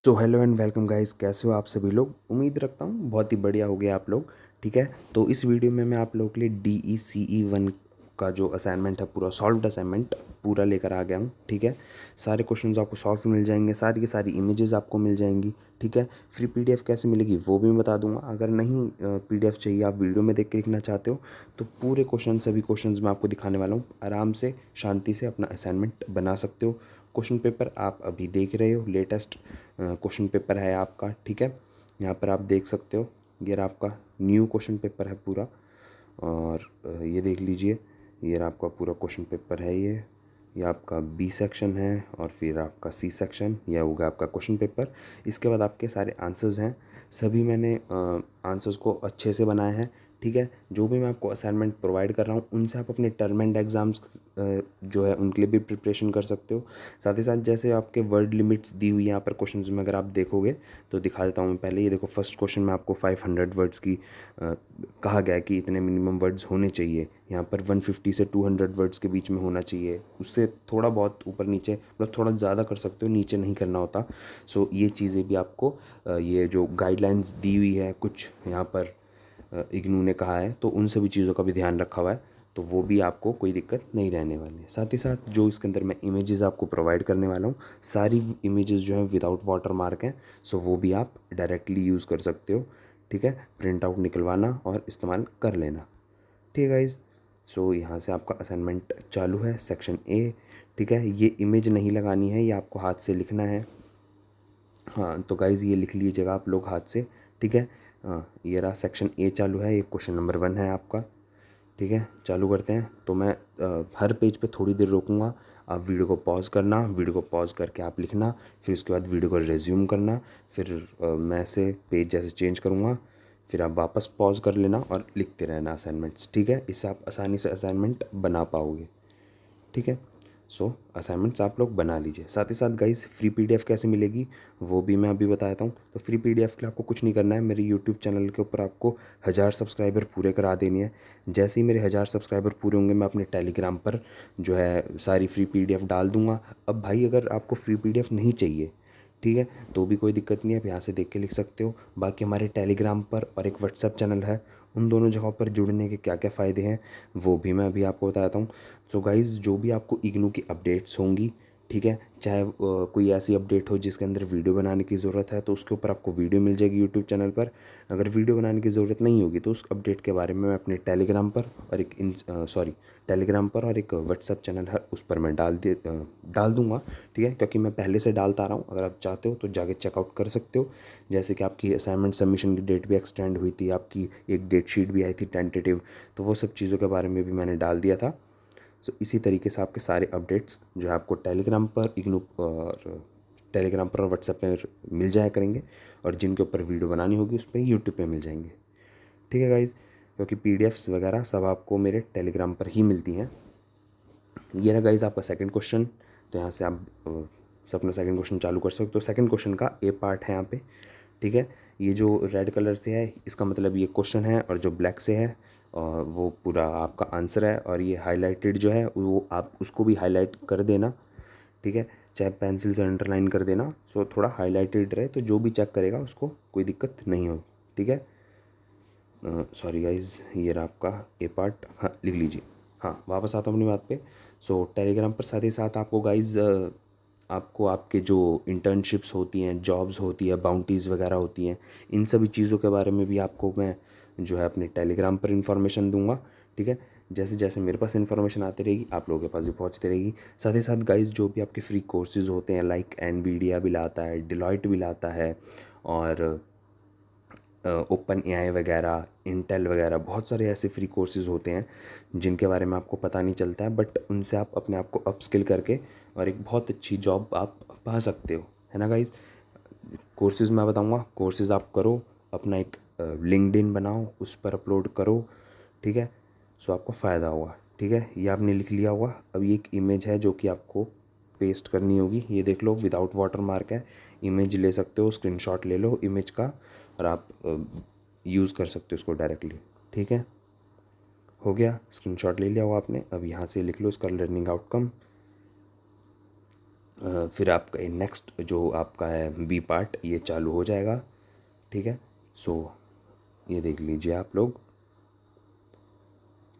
So hello and welcome guys, कैसे हो आप सभी लोग। उम्मीद रखता हूँ बहुत ही बढ़िया हो गया आप लोग। ठीक है, तो इस वीडियो में मैं आप लोगों के लिए DECE 1 का जो असाइनमेंट है, पूरा सॉल्व्ड असाइनमेंट पूरा लेकर आ गया हूँ। ठीक है, सारे क्वेश्चंस आपको सॉल्व मिल जाएंगे, सारी की सारी इमेजेस आपको मिल जाएंगी। ठीक है, फ्री PDF कैसे मिलेगी वो भी मैं बता दूंगा। अगर नहीं PDF चाहिए, आप वीडियो में देख के लिखना चाहते हो, तो पूरे क्वेश्चन सभी क्वेश्चंस मैं आपको दिखाने वाला हूँ। आराम से शांति से अपना असाइनमेंट बना सकते हो। क्वेश्चन पेपर आप अभी देख रहे हो, लेटेस्ट क्वेश्चन पेपर है आपका। ठीक है, यहाँ पर आप देख सकते हो, ये रहा आपका न्यू क्वेश्चन पेपर है पूरा। और ये देख लीजिए, ये रहा आपका पूरा क्वेश्चन पेपर है। ये आपका B सेक्शन है और फिर आपका C सेक्शन, यह होगा आपका क्वेश्चन पेपर। इसके बाद आपके सारे आंसर्स हैं, सभी मैंने आंसर्स को अच्छे से बनाए हैं। ठीक है, जो भी मैं आपको असाइनमेंट प्रोवाइड कर रहा हूँ, उनसे आप अपने टर्म एंड एग्ज़ाम्स जो है उनके लिए भी प्रिपरेशन कर सकते हो। साथ ही साथ जैसे आपके वर्ड लिमिट्स दी हुई है यहाँ पर क्वेश्चंस में, अगर आप देखोगे तो दिखा देता हूँ मैं। पहले ये देखो, फर्स्ट क्वेश्चन में आपको 500 वर्ड्स की कहा गया है कि इतने मिनिमम वर्ड्स होने चाहिए। यहाँ पर 150 से 200 वर्ड्स के बीच में होना चाहिए। उससे थोड़ा बहुत ऊपर नीचे, मतलब थोड़ा ज़्यादा कर सकते हो, नीचे नहीं करना होता। सो ये चीज़ें भी आपको ये जो गाइडलाइंस दी हुई है कुछ यहाँ पर इग्नू ने कहा है, तो उन सभी चीज़ों का भी ध्यान रखा हुआ है, तो वो भी आपको कोई दिक्कत नहीं रहने वाली है। साथ ही साथ जो इसके अंदर मैं इमेजेस आपको प्रोवाइड करने वाला हूँ, सारी इमेजेस जो हैं विदाउट वाटर मार्क हैं। सो वो भी आप डायरेक्टली यूज़ कर सकते हो। ठीक है, प्रिंट आउट निकलवाना और इस्तेमाल कर लेना। ठीक है गाइज़, सो यहाँ से आपका असाइनमेंट चालू है, सेक्शन ए। ठीक है, ये इमेज नहीं लगानी है, ये आपको हाथ से लिखना है। हाँ तो गाइज़, ये लिख लीजिएगा आप लोग हाथ से। ठीक है, हाँ ये रहा सेक्शन ए चालू है, ये क्वेश्चन नंबर 1 है आपका। ठीक है, चालू करते हैं। तो मैं हर पेज पे थोड़ी देर रोकूंगा, आप वीडियो को पॉज करना, वीडियो को पॉज करके आप लिखना, फिर उसके बाद वीडियो को रिज्यूम करना। फिर मैं से पेज जैसे चेंज करूँगा, फिर आप वापस पॉज कर लेना और लिखते रहना असाइनमेंट्स। ठीक है, इससे आप आसानी से असाइनमेंट बना पाओगे। ठीक है, सो असाइनमेंट्स आप लोग बना लीजिए। साथ ही साथ गाइस, फ्री PDF कैसे मिलेगी वो भी मैं अभी बताता हूँ। तो फ्री PDF के लिए आपको कुछ नहीं करना है, मेरे यूट्यूब चैनल के ऊपर आपको 1000 सब्सक्राइबर पूरे करा देनी है। जैसे ही मेरे 1000 सब्सक्राइबर पूरे होंगे, मैं अपने टेलीग्राम पर जो है सारी फ्री PDF डाल दूँगा। अब भाई, अगर आपको फ्री PDF नहीं चाहिए, ठीक है, तो भी कोई दिक्कत नहीं है, आप यहाँ से देख के लिख सकते हो। बाकी हमारे टेलीग्राम पर और एक व्हाट्सएप चैनल है, उन दोनों जगहों पर जुड़ने के क्या क्या फ़ायदे हैं वो भी मैं अभी आपको बताता हूँ। सो गाइज़, जो भी आपको इग्नू की अपडेट्स होंगी, ठीक है, चाहे कोई ऐसी अपडेट हो जिसके अंदर वीडियो बनाने की ज़रूरत है, तो उसके ऊपर आपको वीडियो मिल जाएगी यूट्यूब चैनल पर। अगर वीडियो बनाने की ज़रूरत नहीं होगी, तो उस अपडेट के बारे में मैं अपने टेलीग्राम पर और एक टेलीग्राम पर और एक व्हाट्सएप चैनल है, उस पर मैं डाल दूंगा। ठीक है, क्योंकि मैं पहले से डालता रहा हूँ, अगर आप चाहते हो तो जाके चेकआउट कर सकते हो। जैसे कि आपकी असाइनमेंट सबमिशन की डेट भी एक्सटेंड हुई थी, आपकी एक डेट शीट भी आई थी टेंटेटिव, तो वो सब चीज़ों के बारे में भी मैंने डाल दिया था। सो इसी तरीके से आपके सारे अपडेट्स जो है आपको टेलीग्राम पर इग्नू और टेलीग्राम पर और व्हाट्सएप पर मिल जाया करेंगे, और जिनके ऊपर वीडियो बनानी होगी उस पर यूट्यूब पे मिल जाएंगे। ठीक है गाइज़, क्योंकि PDFs वगैरह सब आपको मेरे टेलीग्राम पर ही मिलती हैं। ये रहा गाइज़ आपका सेकंड क्वेश्चन। तो यहाँ से आप अपना सेकंड क्वेश्चन चालू कर सकते हो। तो सेकंड क्वेश्चन का ए पार्ट है यहाँ पे। ठीक है, ये जो रेड कलर से है, इसका मतलब ये क्वेश्चन है, और जो ब्लैक से है वो पूरा आपका आंसर है। और ये हाईलाइटेड जो है वो आप उसको भी हाईलाइट कर देना। ठीक है, चाहे पेंसिल से अंडरलाइन कर देना, सो थोड़ा हाईलाइटेड रहे, तो जो भी चेक करेगा उसको कोई दिक्कत नहीं हो। ठीक है, सॉरी गाइज, ये रहा आपका ए पार्ट। हाँ लिख लीजिए। हाँ, वापस आता हूँ अपनी बात पे। सो टेलीग्राम पर साथ ही साथ आपको गाइज आपको आपके जो इंटर्नशिप्स होती हैं, जॉब्स होती है, बाउंटीज़ वगैरह होती हैं, इन सभी चीज़ों के बारे में भी आपको मैं जो है अपने टेलीग्राम पर इन्फॉर्मेशन दूंगा। ठीक है, जैसे जैसे मेरे पास इन्फॉर्मेशन आती रहेगी, आप लोगों के पास भी पहुंचती रहेगी। साथ ही साथ गाइज, जो भी आपके फ्री कोर्सेज होते हैं, लाइक एनवीडिया भी लाता है, डिलॉयट भी लाता है, और ओपन AI वगैरह, इंटेल वगैरह, बहुत सारे ऐसे फ्री कोर्सेज़ होते हैं जिनके बारे में आपको पता नहीं चलता है, बट उनसे आप अपने आप को अपस्किल करके और एक बहुत अच्छी जॉब आप पा सकते हो, है ना गाइज़। कोर्सेज़ मैं बताऊंगा, कोर्सेज़ आप करो, अपना एक लिंक्डइन बनाओ, उस पर अपलोड करो। ठीक है, सो आपको फ़ायदा होगा। ठीक है, ये आपने लिख लिया होगा। अब ये एक इमेज है जो कि आपको पेस्ट करनी होगी, ये देख लो, विदाउट वाटर मार्क है। इमेज ले सकते हो, स्क्रीनशॉट ले लो इमेज का, और आप यूज़ कर सकते हो उसको डायरेक्टली। ठीक है, हो गया, स्क्रीनशॉट ले लिया होगा आपने। अब यहाँ से लिख लो इसका लर्निंग आउटकम। फिर आपका नेक्स्ट जो आपका है बी पार्ट ये चालू हो जाएगा, ठीक है। सो ये देख लीजिए आप लोग,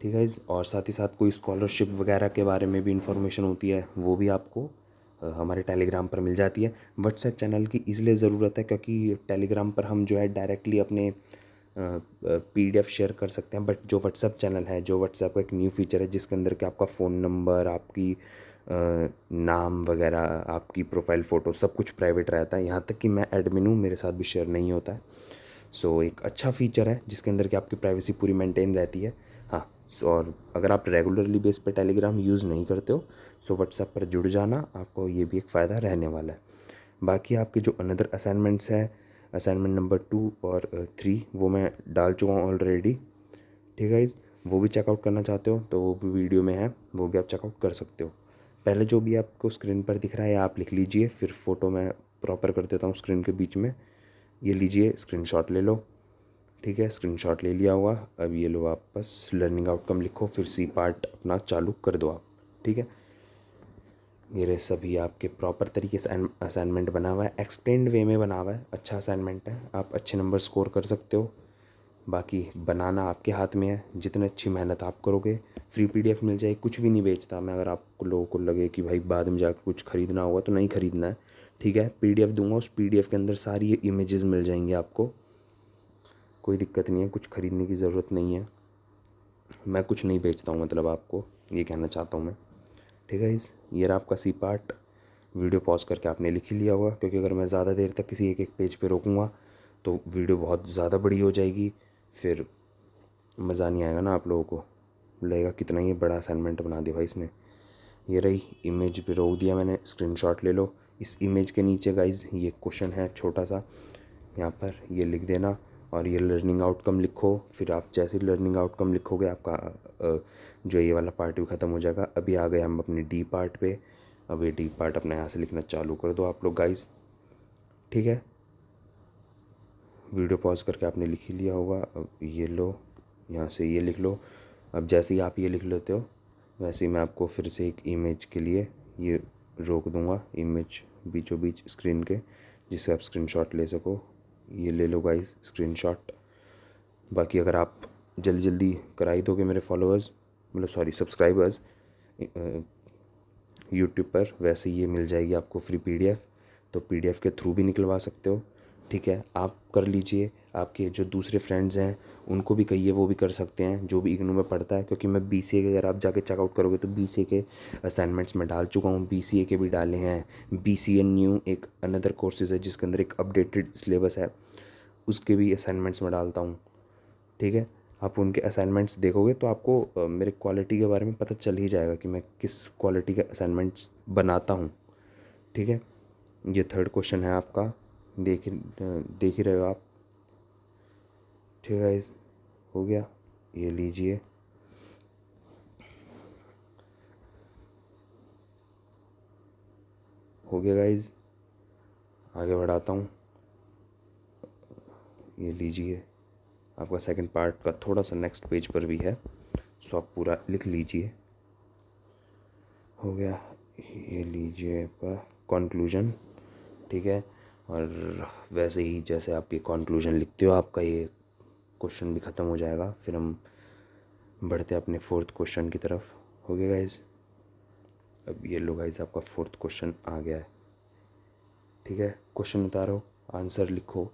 ठीक है। और साथ ही साथ कोई स्कॉलरशिप वगैरह के बारे में भी इंफॉर्मेशन होती है वो भी आपको हमारे टेलीग्राम पर मिल जाती है। व्हाट्सएप चैनल की इसलिए ज़रूरत है क्योंकि टेलीग्राम पर हम जो है डायरेक्टली अपने पीडीएफ शेयर कर सकते हैं, बट जो व्हाट्सएप चैनल है, जो व्हाट्सएप का एक न्यू फीचर है जिसके अंदर कि आपका फ़ोन नंबर, आपकी नाम वगैरह, आपकी प्रोफाइल फ़ोटो सब कुछ प्राइवेट रहता है। यहाँ तक कि मैं एडमिन हूँ, मेरे साथ भी शेयर नहीं होता है। सो एक अच्छा फीचर है जिसके अंदर कि आपकी प्राइवेसी पूरी मेंटेन रहती है। हाँ, और अगर आप रेगुलरली बेस पे टेलीग्राम यूज़ नहीं करते हो सो व्हाट्सएप पर जुड़ जाना, आपको ये भी एक फ़ायदा रहने वाला है। बाकी आपके जो अनदर असाइनमेंट्स हैं, असाइनमेंट नंबर 2 और 3 वो मैं डाल चुका हूँ ऑलरेडी, ठीक है गाइस। वो भी चेकआउट करना चाहते हो तो वो भी वीडियो में है, वो भी आप चेकआउट कर सकते हो। पहले जो भी आपको स्क्रीन पर दिख रहा है आप लिख लीजिए, फिर फ़ोटो मैं प्रॉपर कर देता हूँ स्क्रीन के बीच में। ये लीजिए, स्क्रीनशॉट ले लो, ठीक है। स्क्रीनशॉट ले लिया हुआ, अब ये लो आप बस लर्निंग आउटकम लिखो, फिर सी पार्ट अपना चालू कर दो आप, ठीक है। मेरे सभी आपके प्रॉपर तरीके से असाइनमेंट बना हुआ है, एक्सप्लेन्ड वे में बना हुआ है, अच्छा असाइनमेंट है, आप अच्छे नंबर स्कोर कर सकते हो। बाकी बनाना आपके हाथ में है, जितनी अच्छी मेहनत आप करोगे फ्री पीडीएफ मिल जाएगी। कुछ भी नहीं बेचता मैं, अगर आप लोगों को लगे कि भाई बाद में जाकर कुछ ख़रीदना होगा तो नहीं ख़रीदना है, ठीक है। पीडीएफ दूंगा, उस पीडीएफ के अंदर सारी ये इमेजेस मिल जाएंगी आपको, कोई दिक्कत नहीं है, कुछ ख़रीदने की ज़रूरत नहीं है। मैं कुछ नहीं बेचता हूँ, मतलब आपको ये कहना चाहता हूँ मैं, ठीक है। ये रहा आपका सी पार्ट। वीडियो पॉज करके आपने लिख ही लिया होगा, क्योंकि अगर मैं ज़्यादा देर तक किसी एक एक पेज पे रोकूँगा तो वीडियो बहुत ज़्यादा बड़ी हो जाएगी, फिर मज़ा नहीं आएगा ना, आप लोगों को लगेगा कितना ही बड़ा असाइनमेंट बना दिया भाई इसने। ये रही इमेज पे रोक दिया मैंने, स्क्रीनशॉट ले लो। इस इमेज के नीचे गाइज ये क्वेश्चन है छोटा सा, यहाँ पर ये लिख देना और ये लर्निंग आउटकम लिखो। फिर आप जैसे लर्निंग आउटकम लिखोगे आपका जो ये वाला पार्ट भी ख़त्म हो जाएगा। अभी आ गए हम अपने डी पार्ट पे, अब ये डी पार्ट अपना यहाँ से लिखना चालू कर दो आप लोग गाइज, ठीक है। वीडियो पॉज करके आपने लिख ही लिया होगा, अब ये लो यहाँ से ये लिख लो। अब जैसे ही आप ये लिख लेते हो वैसे ही मैं आपको फिर से एक इमेज के लिए ये रोक दूँगा, इमेज बीचों बीच स्क्रीन के, जिससे आप स्क्रीनशॉट ले सको। ये ले लो गाइस स्क्रीनशॉट। बाकी अगर आप जल्दी जल्दी करा ही दोगे मेरे फॉलोअर्स, मतलब सॉरी सब्सक्राइबर्स यूट्यूब पर, वैसे ये मिल जाएगी आपको फ्री पीडीएफ, तो पीडीएफ के थ्रू भी निकलवा सकते हो, ठीक है। आप कर लीजिए, आपके जो दूसरे फ्रेंड्स हैं उनको भी कहिए, वो भी कर सकते हैं जो भी इग्नू में पढ़ता है, क्योंकि मैं बीसीए के, अगर आप जाके चेकआउट करोगे तो बीसीए के असाइनमेंट्स में डाल चुका हूँ, बीसीए के भी डाले हैं। बीसीए न्यू एक अनदर कोर्सेज है जिसके अंदर एक अपडेटेड सिलेबस है, उसके भी असाइनमेंट्स में डालता हूँ, ठीक है। आप उनके असाइनमेंट्स देखोगे तो आपको मेरे क्वालिटी के बारे में पता चल ही जाएगा कि मैं किस क्वालिटी के असाइनमेंट्स बनाता हूँ, ठीक है। ये थर्ड क्वेश्चन है आपका, देख ही रहे हो आप, ठीक है गाइस। हो गया, ये लीजिए, हो गया गाइस। आगे बढ़ाता हूँ, ये लीजिए आपका सेकंड पार्ट का थोड़ा सा नेक्स्ट पेज पर भी है, सो आप पूरा लिख लीजिए। हो गया, ये लीजिए आपका कंक्लूजन, ठीक है। और वैसे ही जैसे आप ये कंक्लूजन लिखते हो आपका ये क्वेश्चन भी ख़त्म हो जाएगा, फिर हम बढ़ते हैं अपने फोर्थ क्वेश्चन की तरफ। हो गया गाइज, अब ये लो गाइज आपका फोर्थ क्वेश्चन आ गया है, ठीक है। क्वेश्चन उतारो, आंसर लिखो,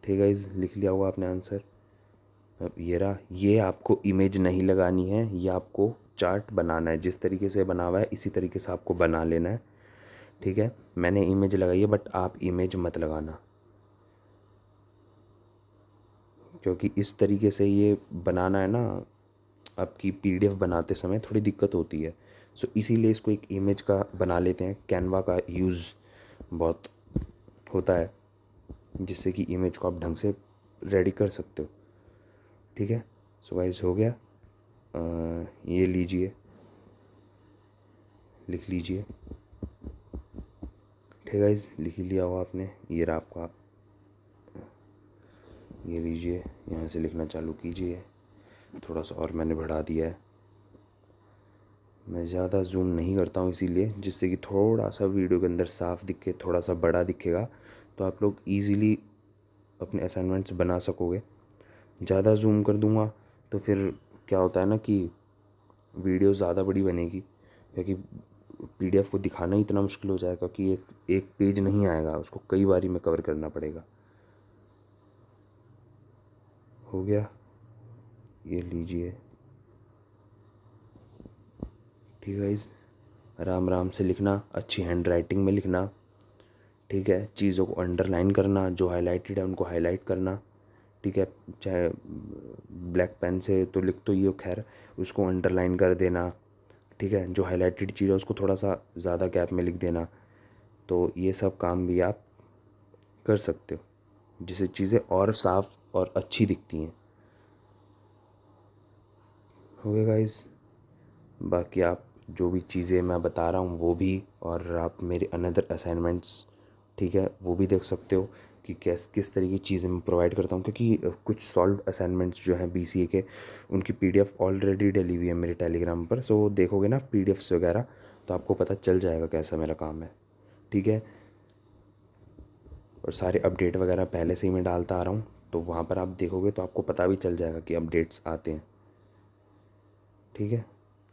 ठीक है गाइज, लिख लिया होगा आपने आंसर। अब ये रहा, ये आपको इमेज नहीं लगानी है, ये आपको चार्ट बनाना है, जिस तरीके से बना हुआ है इसी तरीके से आपको बना लेना है, ठीक है। मैंने इमेज लगाई है बट आप इमेज मत लगाना, क्योंकि इस तरीके से ये बनाना है ना, आपकी पीडीएफ बनाते समय थोड़ी दिक्कत होती है। सो इसीलिए इसको एक इमेज का बना लेते हैं, कैनवा का यूज़ बहुत होता है जिससे कि इमेज को आप ढंग से रेडी कर सकते हो, ठीक है। सो गाइस हो गया, ये लीजिए, लिख लीजिए, ठीक है गाइस, लिख ही लिया हुआ आपने। ये रहा आपका, ये लीजिए, यहाँ से लिखना चालू कीजिए, थोड़ा सा और मैंने बढ़ा दिया है, मैं ज़्यादा जूम नहीं करता हूँ इसीलिए, जिससे कि थोड़ा सा वीडियो के अंदर साफ दिखे, थोड़ा सा बड़ा दिखेगा, तो आप लोग इजीली अपने असाइनमेंट्स बना सकोगे। ज़्यादा जूम कर दूँगा तो फिर क्या होता है ना कि वीडियो ज़्यादा बड़ी बनेगी, क्योंकि पीडीएफ को दिखाना ही इतना मुश्किल हो जाएगा कि एक एक पेज नहीं आएगा, उसको कई बारी में कवर करना पड़ेगा। हो गया, ये लीजिए। ठीक है गाइस, आराम आराम से लिखना, अच्छी हैंड राइटिंग में लिखना। ठीक है, चीज़ों को अंडरलाइन करना, जो हाईलाइटेड है उनको हाईलाइट करना। ठीक है, चाहे ब्लैक पेन से तो लिख तो ये खैर, उसको अंडरलाइन कर देना। ठीक है, जो हाईलाइटेड चीज़ है उसको थोड़ा सा ज़्यादा गैप में लिख देना। तो ये सब काम भी आप कर सकते हो, जिससे चीज़ें और साफ़ और अच्छी दिखती हैं। हो गया गाइस, बाकी आप जो भी चीज़ें मैं बता रहा हूँ वो भी, और आप मेरे अनदर असाइनमेंट्स, ठीक है, वो भी देख सकते हो कि किस तरह की चीज़ें मैं प्रोवाइड करता हूँ। क्योंकि कुछ सॉल्व असाइनमेंट्स जो हैं बीसीए के, उनकी पीडीएफ ऑलरेडी डली हुई है मेरे टेलीग्राम पर। सो देखोगे ना पीडीएफ्स वगैरह, तो आपको पता चल जाएगा कैसा मेरा काम है। ठीक है, और सारे अपडेट वगैरह पहले से ही मैं डालता आ रहा हूँ, तो वहाँ पर आप देखोगे तो आपको पता भी चल जाएगा कि अपडेट्स आते हैं। ठीक है,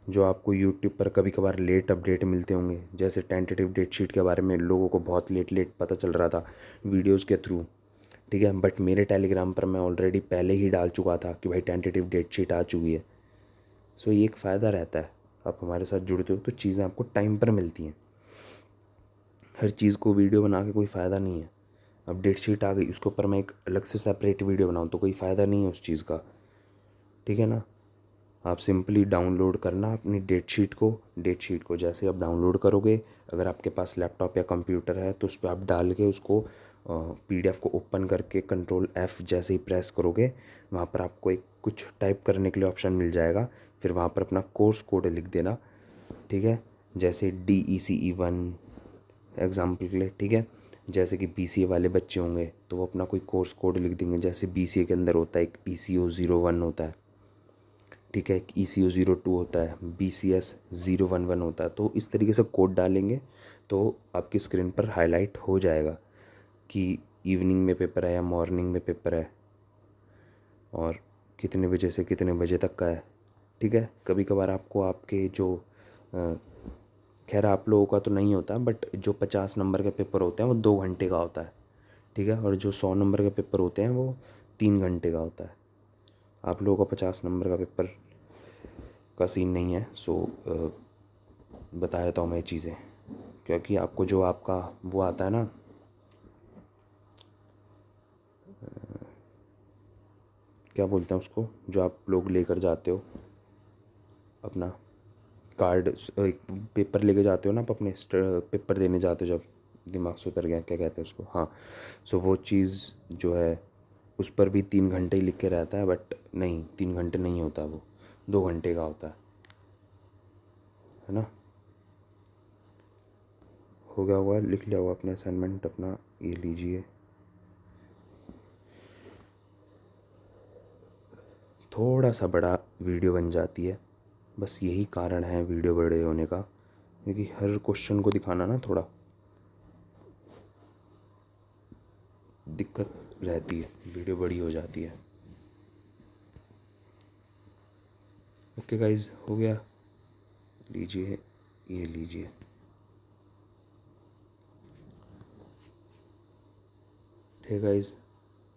जो आपको यूट्यूब पर कभी कभार लेट अपडेट मिलते होंगे, जैसे टेंटेटिव डेट शीट के बारे में लोगों को बहुत लेट लेट पता चल रहा था वीडियोस के थ्रू। ठीक है, बट मेरे टेलीग्राम पर मैं ऑलरेडी पहले ही डाल चुका था कि भाई टेंटेटिव डेट शीट आ चुकी है। सो ये एक फ़ायदा रहता है, आप हमारे साथ जुड़ते हो तो चीज़ें आपको टाइम पर मिलती हैं। हर चीज़ को वीडियो बना के कोई फ़ायदा नहीं है। अब डेट शीट आ गई, उसके ऊपर मैं एक अलग से सेपरेट वीडियो बनाऊँ तो कोई फ़ायदा नहीं है उस चीज़ का। ठीक है ना, आप सिंपली डाउनलोड करना अपनी डेट शीट को जैसे आप डाउनलोड करोगे, अगर आपके पास लैपटॉप या कंप्यूटर है तो उस पर आप डाल के उसको पीडीएफ को ओपन करके Ctrl+F जैसे ही प्रेस करोगे, वहाँ पर आपको एक कुछ टाइप करने के लिए ऑप्शन मिल जाएगा। फिर वहाँ पर अपना कोर्स कोड लिख देना। ठीक है, जैसे DECE1 एग्ज़ाम्पल के लिए। ठीक है, जैसे कि BCA वाले बच्चे होंगे तो वो अपना कोई कोर्स कोड लिख देंगे, जैसे BCA के अंदर होता है एक ECO01 होता है। ठीक है, एक ECO02 होता है, BCS011 होता है। तो इस तरीके से कोड डालेंगे तो आपकी स्क्रीन पर हाईलाइट हो जाएगा कि इवनिंग में पेपर है या मॉर्निंग में पेपर है, और कितने बजे से कितने बजे तक का है। ठीक है, कभी कभार आपको आपके जो खैर आप लोगों का तो नहीं होता, बट जो 50 नंबर के पेपर होते हैं वो 2 घंटे का होता है। ठीक है, और जो 100 नंबर के पेपर होते हैं वो 3 घंटे का होता है। आप लोगों का 50 नंबर का पेपर का सीन नहीं है। सो बता देता हूँ मैं ये चीज़ें, क्योंकि आपको जो आपका वो आता है ना, क्या बोलते हैं उसको, जो आप लोग लेकर जाते हो अपना कार्ड, एक पेपर लेके जाते हो ना आप अपने पेपर देने जाते हो, जब दिमाग से उतर गया क्या कहते हैं उसको, हाँ। सो वो चीज़ जो है उस पर भी 3 घंटे ही लिख के रहता है, बट नहीं, 3 घंटे नहीं होता, वो 2 घंटे का होता है ना। हो गया हुआ, लिख लिया हुआ अपना असाइनमेंट अपना, ये लीजिए। थोड़ा सा बड़ा वीडियो बन जाती है, बस यही कारण है वीडियो बड़े होने का, क्योंकि हर क्वेश्चन को दिखाना ना थोड़ा दिक्कत रहती है, वीडियो बड़ी हो जाती है। ओके गाइज, हो गया, लीजिए, ये लीजिए। ठीक है गाइज,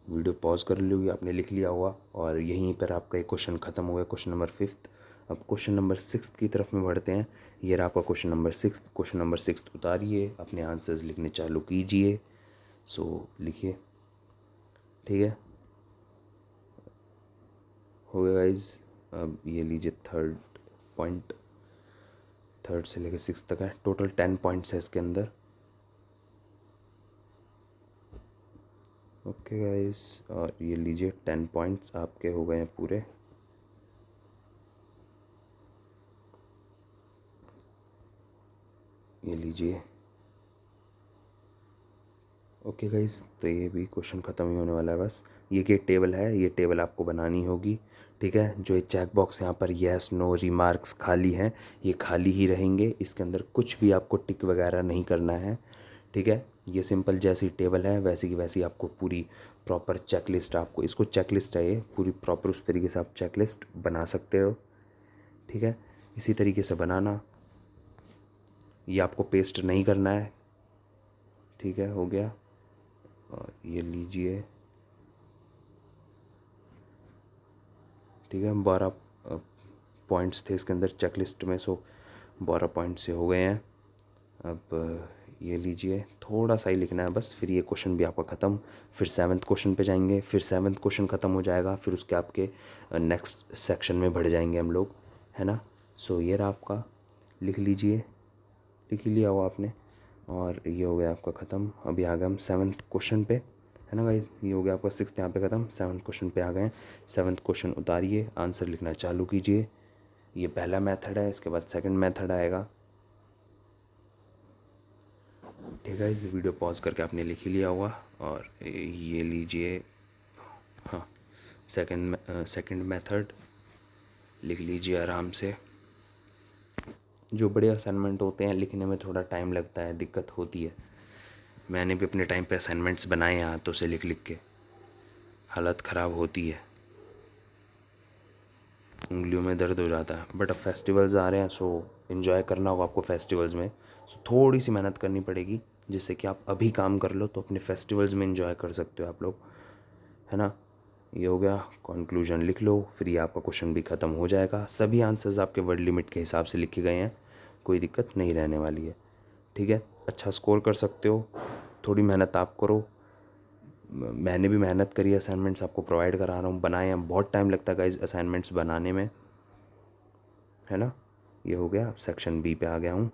वीडियो पॉज कर ली होगी, आपने लिख लिया होगा, और यहीं पर आपका एक क्वेश्चन ख़त्म हो गया, क्वेश्चन नंबर 5। अब क्वेश्चन नंबर 6 की तरफ में बढ़ते हैं। ये रहा आपका क्वेश्चन नंबर 6। क्वेश्चन नंबर 6 उतारिए, अपने आंसर्स लिखने चालू कीजिए। सो लिखिए। ठीक है, हो गया गाइज। अब ये लीजिए, थर्ड पॉइंट, थर्ड से लेकर 6 तक है, टोटल 10 पॉइंट्स है इसके अंदर। ओके गाइज, और ये लीजिए 10 पॉइंट्स आपके हो गए हैं पूरे। ये लीजिए, ओके गाइस, तो ये भी क्वेश्चन ख़त्म ही होने वाला है बस। ये कि टेबल है, ये टेबल आपको बनानी होगी, ठीक है। जो ये चेक बॉक्स यहाँ पर येस नो रिमार्क्स खाली हैं, ये खाली ही रहेंगे, इसके अंदर कुछ भी आपको टिक वगैरह नहीं करना है, ठीक है। ये सिंपल जैसी टेबल है वैसी की वैसी आपको पूरी प्रॉपर चेकलिस्ट, आपको इसको चेकलिस्ट है ये पूरी प्रॉपर, उस तरीके से आप चेकलिस्ट बना सकते हो, ठीक है। इसी तरीके से बनाना, ये आपको पेस्ट नहीं करना है, ठीक है, हो गया। और ये लीजिए, ठीक है। 12 पॉइंट्स थे इसके अंदर चेकलिस्ट में, सो 12 पॉइंट से हो गए हैं। अब ये लीजिए, थोड़ा सा ही लिखना है बस, फिर ये क्वेश्चन भी आपका ख़त्म। फिर 7वें क्वेश्चन पे जाएंगे, फिर 7वें क्वेश्चन ख़त्म हो जाएगा, फिर उसके आपके नेक्स्ट सेक्शन में बढ़ जाएंगे हम लोग, है ना। सो ये रहा आपका, लिख लीजिए, लिख ही लिया हुआ आपने। और ये हो गया आपका ख़त्म। अभी आ गए हम 7वें क्वेश्चन पे, है ना गाइज। ये हो गया आपका 6th यहाँ पे ख़त्म, 7वें क्वेश्चन पे आ गए हैं। 7वें क्वेश्चन उतारिए, आंसर लिखना चालू कीजिए। ये पहला मेथड है, इसके बाद सेकंड मेथड आएगा, ठीक है। इस वीडियो पॉज करके आपने लिख ही लिया होगा। और ये लीजिए, हाँ, सेकंड मेथड लिख लीजिए आराम से। जो बड़े असाइनमेंट होते हैं लिखने में थोड़ा टाइम लगता है, दिक्कत होती है। मैंने भी अपने टाइम पे असाइनमेंट्स बनाए हैं हाथों से लिख लिख के, हालत ख़राब होती है, उंगलियों में दर्द हो जाता है। बट अब फेस्टिवल्स आ रहे हैं, सो इन्जॉय करना होगा आपको फेस्टिवल्स में, सो थोड़ी सी मेहनत करनी पड़ेगी, जिससे कि आप अभी काम कर लो तो अपने फेस्टिवल्स में इन्जॉय कर सकते हो आप लोग, है ना। ये हो गया, कंक्लूजन लिख लो, फिर ये आपका क्वेश्चन भी ख़त्म हो जाएगा। सभी आंसर्स आपके वर्ड लिमिट के हिसाब से लिखे गए हैं, कोई दिक्कत नहीं रहने वाली है, ठीक है। अच्छा स्कोर कर सकते हो, थोड़ी मेहनत आप करो। मैंने भी मेहनत करी, असाइनमेंट्स आपको प्रोवाइड करा रहा हूँ, बनाए हैं, बहुत टाइम लगता है गाइस असाइनमेंट्स बनाने में, है ना। ये हो गया, सेक्शन बी पे आ गया हूँ।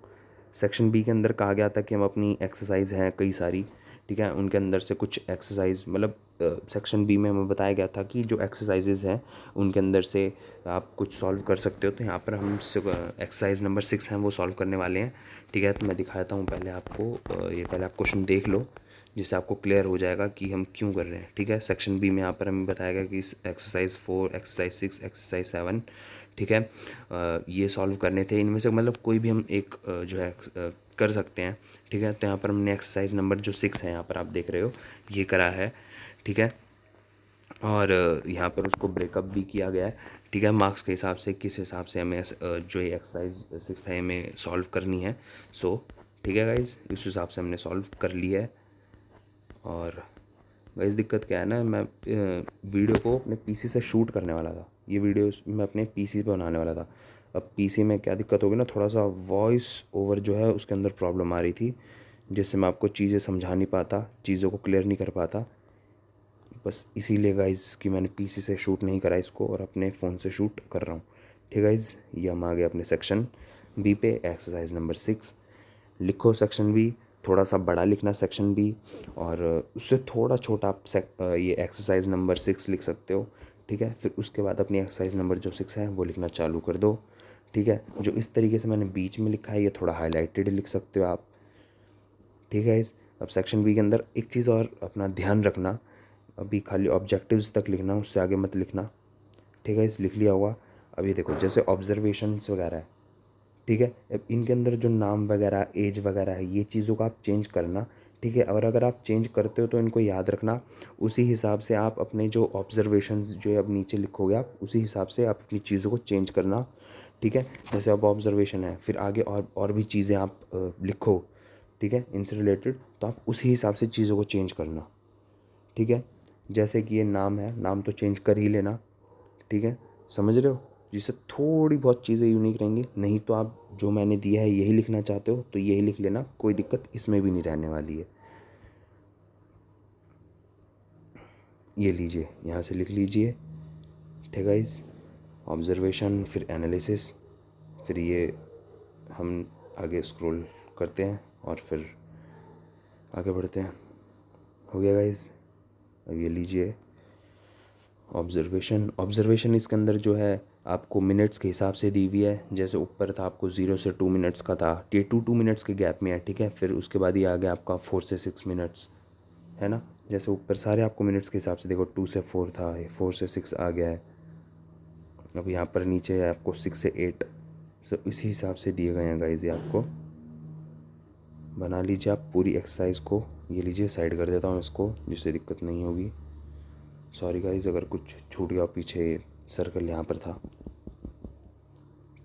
सेक्शन बी के अंदर कहा गया था कि हम अपनी एक्सरसाइज हैं कई सारी, ठीक है, उनके अंदर से कुछ एक्सरसाइज, मतलब सेक्शन बी में हमें बताया गया था कि जो एक्सरसाइजेज हैं उनके अंदर से आप कुछ सॉल्व कर सकते हो। तो यहाँ पर हम एक्सरसाइज नंबर 6 हैं वो सॉल्व करने वाले हैं, ठीक है। तो मैं दिखाता हूँ पहले आपको, ये पहले आप क्वेश्चन देख लो, जिससे आपको क्लियर हो जाएगा कि हम क्यों कर रहे हैं, ठीक है। सेक्शन बी में यहाँ पर हमें बताया गया कि एक्सरसाइज 4, एक्सरसाइज 6, एक्सरसाइज 7, ठीक है, ये सॉल्व करने थे। इनमें से मतलब कोई भी हम एक जो है कर सकते हैं, ठीक है। तो यहाँ पर हमने एक्सरसाइज नंबर जो 6 है यहाँ पर आप देख रहे हो ये करा है, ठीक है। और यहाँ पर उसको ब्रेकअप भी किया गया है, ठीक है, मार्क्स के हिसाब से, किस हिसाब से हमें जो ये एक्सरसाइज 6 है हमें सॉल्व करनी है। सो ठीक है गाइज, इस हिसाब से हमने सॉल्व कर लिया है। और गाइस दिक्कत क्या है ना, मैं वीडियो को अपने पीसी से शूट करने वाला था, ये वीडियो मैं अपने पीसी पे बनाने वाला था। अब पीसी में क्या दिक्कत होगी ना, थोड़ा सा वॉइस ओवर जो है उसके अंदर प्रॉब्लम आ रही थी, जिससे मैं आपको चीज़ें समझा नहीं पाता, चीज़ों को क्लियर नहीं कर पाता। बस इसीलिए गाइस कि मैंने पीसी से शूट नहीं करा इसको और अपने फ़ोन से शूट कर रहा हूँ, ठीक है गाइस। ये हम आ गए अपने सेक्शन बी पे, एक्सरसाइज नंबर 6। लिखो सेक्शन बी, थोड़ा सा बड़ा लिखना सेक्शन बी, और उससे थोड़ा छोटा आप ये एक्सरसाइज नंबर 6 लिख सकते हो, ठीक है। फिर उसके बाद अपनी एक्सरसाइज नंबर जो 6 है वो लिखना चालू कर दो, ठीक है। जो इस तरीके से मैंने बीच में लिखा है ये थोड़ा हाईलाइटेड लिख सकते हो आप, ठीक है। इस अब सेक्शन बी के अंदर एक चीज़ और अपना ध्यान रखना, अभी खाली ऑब्जेक्टिव्स तक लिखना, उससे आगे मत लिखना, ठीक है। इस लिख लिया हुआ। अभी देखो जैसे ऑब्जर्वेशंस वगैरह है, ठीक है, अब इनके अंदर जो नाम वगैरह, एज वगैरह है, ये चीज़ों का आप चेंज करना, ठीक है। और अगर आप चेंज करते हो तो इनको याद रखना, उसी हिसाब से आप अपने जो ऑब्जर्वेशंस जो है अब नीचे लिखोगे आप, उसी हिसाब से आप अपनी चीज़ों को चेंज करना, ठीक है। जैसे अब ऑब्जर्वेशन है, फिर आगे और भी चीज़ें आप लिखो, ठीक है, इनसे रिलेटेड, तो आप उसी हिसाब से चीज़ों को चेंज करना, ठीक है। जैसे कि ये नाम है, नाम तो चेंज कर ही लेना, ठीक है, समझ रहे हो, जिससे थोड़ी बहुत चीज़ें यूनिक रहेंगी। नहीं तो आप जो मैंने दिया है यही लिखना चाहते हो तो यही लिख लेना, कोई दिक्कत इसमें भी नहीं रहने वाली है। ये लीजिए, यहाँ से लिख लीजिए, ठीक है इस ऑब्जर्वेशन, फिर एनालिसिस, फिर ये हम आगे स्क्रॉल करते हैं और फिर आगे बढ़ते हैं। हो गया गाइस, अब ये लीजिए ऑब्जर्वेशन इसके अंदर जो है आपको मिनट्स के हिसाब से दी हुई है। जैसे ऊपर था आपको 0 से 2 मिनट्स का था, ये 2 मिनट्स के गैप में है, ठीक है। फिर उसके बाद ये आ गया आपका 4 से 6 मिनट्स, है ना। जैसे ऊपर सारे आपको मिनट्स के हिसाब से देखो 2 से 4 था, 4 से 6 आ गया है। अब यहाँ पर नीचे है आपको 6 से 8, सो इसी हिसाब से दिए गए हैं गाइस। ये आपको बना लीजिए आप पूरी एक्सरसाइज को। ये लीजिए, साइड कर देता हूँ इसको जिससे दिक्कत नहीं होगी। सॉरी गाइस अगर कुछ छूट गया, पीछे सर्कल यहाँ पर था।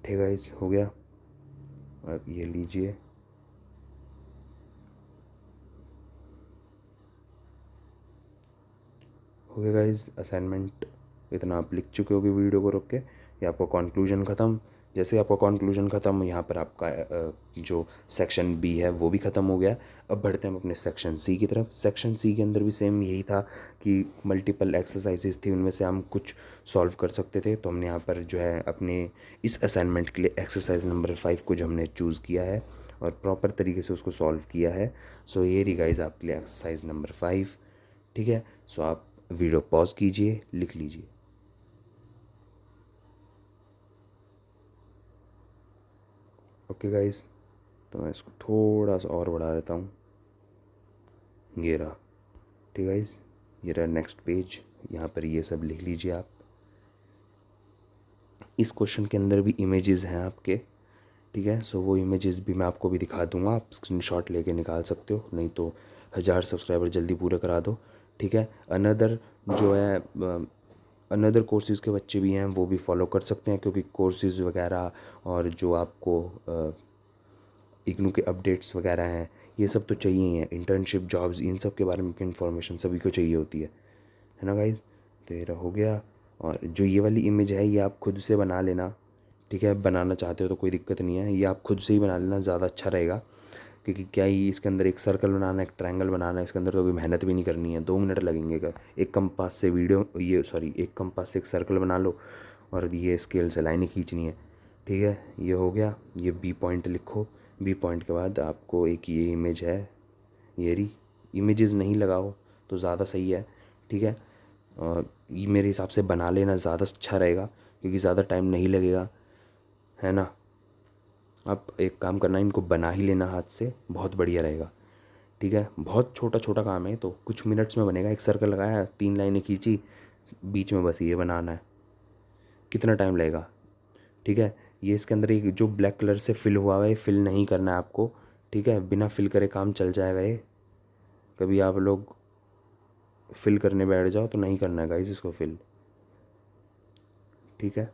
ठीक गाइस, हो गया। अब ये लीजिए, हो गया गाइस असाइनमेंट। इतना आप लिख चुके होगे वीडियो को रोक के। ये आपका कंक्लूजन ख़त्म। जैसे आपका कंक्लूजन ख़त्म, यहाँ पर आपका जो सेक्शन बी है वो भी ख़त्म हो गया। अब बढ़ते हैं हम अपने सेक्शन सी की तरफ। सेक्शन सी के अंदर भी सेम यही था कि मल्टीपल एक्सरसाइजेज थी, उनमें से हम कुछ सॉल्व कर सकते थे। तो हमने यहाँ पर जो है अपने इस असाइनमेंट के लिए एक्सरसाइज नंबर 5 को जो हमने चूज़ किया है और प्रॉपर तरीके से उसको सॉल्व किया है। सो ये रही गाइस आपके लिए एक्सरसाइज नंबर 5। ठीक है, सो आप वीडियो पॉज कीजिए, लिख लीजिए। ओके गाइस, तो मैं इसको थोड़ा सा और बढ़ा देता हूँ। ये रहा। ठीक गाइस, ये रहा नेक्स्ट पेज। यहाँ पर ये सब लिख लीजिए आप। इस क्वेश्चन के अंदर भी इमेजेस हैं आपके। ठीक है, सो वो इमेजेस भी मैं आपको भी दिखा दूंगा, आप स्क्रीनशॉट लेके निकाल सकते हो, नहीं तो 1000 सब्सक्राइबर जल्दी पूरे करा दो। ठीक है, अनदर जो है अनदर कोर्सेज़ के बच्चे भी हैं, वो भी फॉलो कर सकते हैं, क्योंकि कोर्सेज़ वगैरह और जो आपको इग्नू के अपडेट्स वगैरह हैं, ये सब तो चाहिए ही हैं। इंटर्नशिप, जॉब्स, इन सब के बारे में इन्फॉर्मेशन सभी को चाहिए होती है ना गाइज। तो ये हो गया। और जो ये वाली इमेज है ये आप खुद से बना लेना। ठीक है, बनाना चाहते हो तो कोई दिक्कत नहीं है, ये आप खुद से ही बना लेना, ज़्यादा अच्छा रहेगा। क्योंकि क्या ही इसके अंदर एक सर्कल बनाना है, एक ट्रायंगल बनाना है, इसके अंदर तो कोई मेहनत भी नहीं करनी है, 2 मिनट लगेंगे। एक कंपास से एक कंपास से एक सर्कल बना लो और ये स्केल से लाइनें खींचनी है। ठीक है, ये हो गया। ये बी पॉइंट लिखो। बी पॉइंट के बाद आपको एक ये इमेज है, ये रही। इमेजेस नहीं लगाओ तो ज़्यादा सही है। ठीक है, और ये मेरे हिसाब से बना लेना ज़्यादा अच्छा रहेगा, क्योंकि ज़्यादा टाइम नहीं लगेगा, है ना। आप एक काम करना, इनको बना ही लेना हाथ से, बहुत बढ़िया रहेगा। ठीक है, बहुत छोटा छोटा काम है, तो कुछ मिनट्स में बनेगा। एक सर्कल लगाया, 3 लाइनें खींची, बीच में बस ये बनाना है, कितना टाइम लगेगा। ठीक है, ये इसके अंदर एक जो ब्लैक कलर से फिल हुआ है, फिल नहीं करना है आपको। ठीक है, बिना फिल करे काम चल जाएगा ये। कभी आप लोग फिल करने बैठ जाओ तो नहीं करना है गाइस इसको फिल। ठीक है,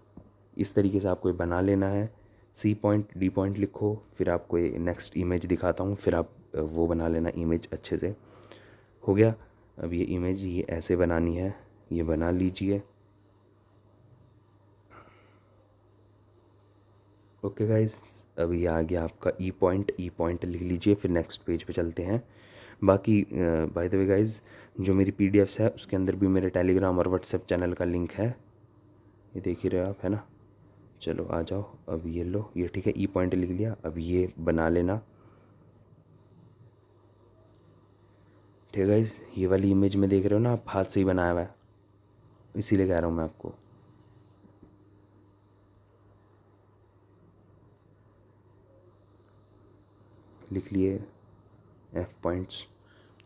इस तरीके से आपको ये बना लेना है। सी पॉइंट, डी पॉइंट लिखो, फिर आपको ये नेक्स्ट इमेज दिखाता हूँ, फिर आप वो बना लेना इमेज अच्छे से। हो गया। अब ये इमेज ये ऐसे बनानी है, ये बना लीजिए। ओके गाइस, अब ये आ गया आपका ई पॉइंट। ई पॉइंट लिख लीजिए, फिर नेक्स्ट पेज पे चलते हैं। बाकी बाय द वे गाइस, जो मेरी पीडीएफ्स है उसके अंदर भी मेरे टेलीग्राम और व्हाट्सएप चैनल का लिंक है, ये देख ही रहे हो आप, है ना। चलो आ जाओ, अब ये लो, ये ठीक है, ई पॉइंट लिख लिया। अब ये बना लेना। ठीक है गाइस, ये वाली इमेज में देख रहे हो ना आप, हाथ से ही बनाया हुआ है, इसीलिए कह रहा हूँ मैं आपको। लिख लिए F points,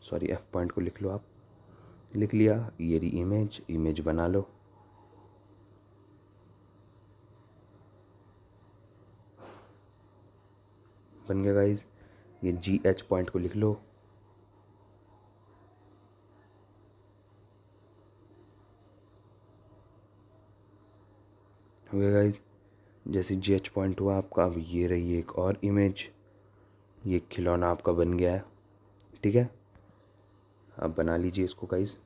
sorry F point को लिख लो आप। लिख लिया, ये रही इमेज, इमेज बना लो। बन गया गाइस। ये जी एच पॉइंट को लिख लो। हो गया गाइस, जैसे जी एच पॉइंट हुआ आपका, अब ये रही एक और इमेज, ये खिलौना आपका बन गया है। ठीक है, आप बना लीजिए इसको गाइस।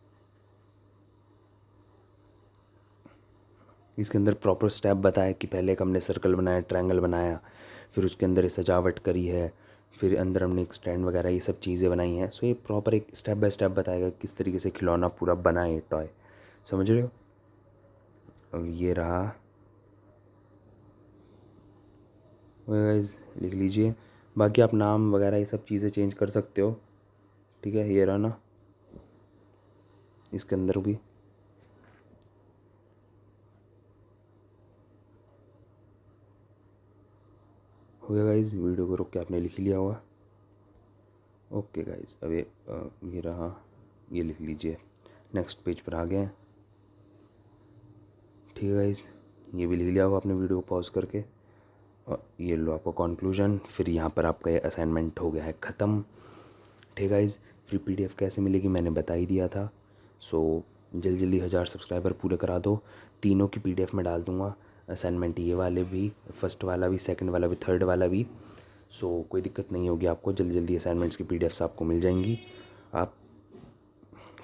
इसके अंदर प्रॉपर स्टेप बताया कि पहले एक हमने सर्कल बनाया, ट्रायंगल बनाया, फिर उसके अंदर सजावट करी है, फिर अंदर हमने एक स्टैंड वगैरह ये सब चीज़ें बनाई हैं। सो ये प्रॉपर एक स्टेप बाय स्टेप बताएगा किस तरीके से खिलौना पूरा बना है टॉय, समझ रहे हो। अब ये रहा गाइस, लिख लीजिए। बाकी आप नाम वगैरह ये सब चीज़ें चेंज कर सकते हो। ठीक है, ये रहा ना, इसके अंदर भी। हो गया गाइस, वीडियो को रोक के आपने लिख लिया होगा। ओके गाइस, अब ये रहा, ये लिख लीजिए। नेक्स्ट पेज पर आ गए हैं। ठीक है गाइस, ये भी लिख लिया होगा आपने वीडियो को पॉज करके। और ये लो आपका कंक्लूजन। फिर यहाँ पर आपका ये असाइनमेंट हो गया है ख़त्म। ठीक है गाइस, फ्री पीडीएफ कैसे मिलेगी मैंने बता ही दिया था। सो जल्दी जल्दी 1000 सब्सक्राइबर पूरे करा दो। तीनों की पीडीएफ में डाल दूँगा, असाइनमेंट ये वाले भी, फर्स्ट वाला भी, सेकंड वाला भी, थर्ड वाला भी। सो कोई दिक्कत नहीं होगी आपको, जल्दी जल्दी असाइनमेंट्स की पीडीएफ्स आपको मिल जाएंगी। आप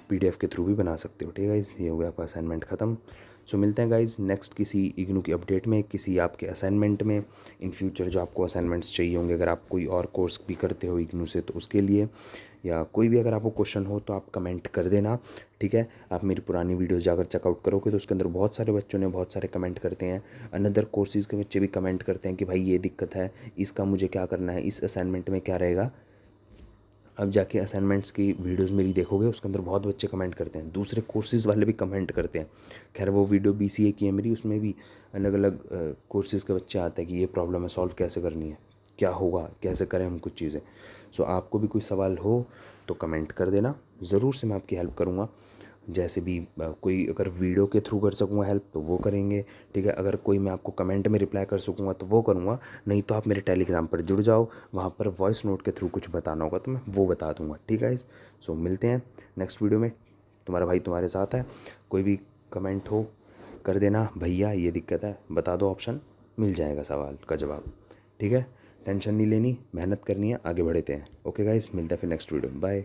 पीडीएफ के थ्रू भी बना सकते हो। ठीक है गाइस, ये हो गया आपका असाइनमेंट ख़त्म। सो मिलते हैं गाइस नेक्स्ट किसी इग्नू की अपडेट में, किसी आपके असाइनमेंट में। इन फ्यूचर जो आपको असाइनमेंट्स चाहिए होंगे, अगर आप कोई और कोर्स भी करते हो इग्नू से तो उसके लिए, या कोई भी अगर आपको क्वेश्चन हो तो आप कमेंट कर देना। ठीक है, आप मेरी पुरानी वीडियोस जाकर चेकआउट करोगे तो उसके अंदर बहुत सारे बच्चों ने बहुत सारे कमेंट करते हैं। अनदर कोर्सेज़ के बच्चे भी कमेंट करते हैं कि भाई ये दिक्कत है, इसका मुझे क्या करना है, इस असाइनमेंट में क्या रहेगा। अब जाके असाइनमेंट्स की वीडियोस मेरी देखोगे, उसके अंदर बहुत बच्चे कमेंट करते हैं, दूसरे कोर्सेज़ वाले भी कमेंट करते हैं। खैर वो वीडियो बीसीए की है मेरी, उसमें भी अलग अलग कोर्सेज़ के बच्चे आते हैं कि ये प्रॉब्लम है, सॉल्व कैसे करनी है, क्या होगा, कैसे करें हम कुछ चीज़ें। सो आपको भी कोई सवाल हो तो कमेंट कर देना, ज़रूर से मैं आपकी हेल्प करूँगा। जैसे भी कोई अगर वीडियो के थ्रू कर सकूँगा हेल्प तो वो करेंगे। ठीक है, अगर कोई मैं आपको कमेंट में रिप्लाई कर सकूँगा तो वो करूँगा, नहीं तो आप मेरे टेलीग्राम पर जुड़ जाओ, वहाँ पर वॉइस नोट के थ्रू कुछ बताना होगा तो मैं वो बता दूँगा। ठीक है गाइस, सो मिलते हैं नेक्स्ट वीडियो में। तुम्हारा भाई तुम्हारे साथ है, कोई भी कमेंट हो कर देना, भैया ये दिक्कत है बता दो, ऑप्शन मिल जाएगा सवाल का जवाब। ठीक है, टेंशन नहीं लेनी, मेहनत करनी है, आगे बढ़ते हैं। ओके गाइस, मिलते हैं फिर नेक्स्ट वीडियो में, बाय।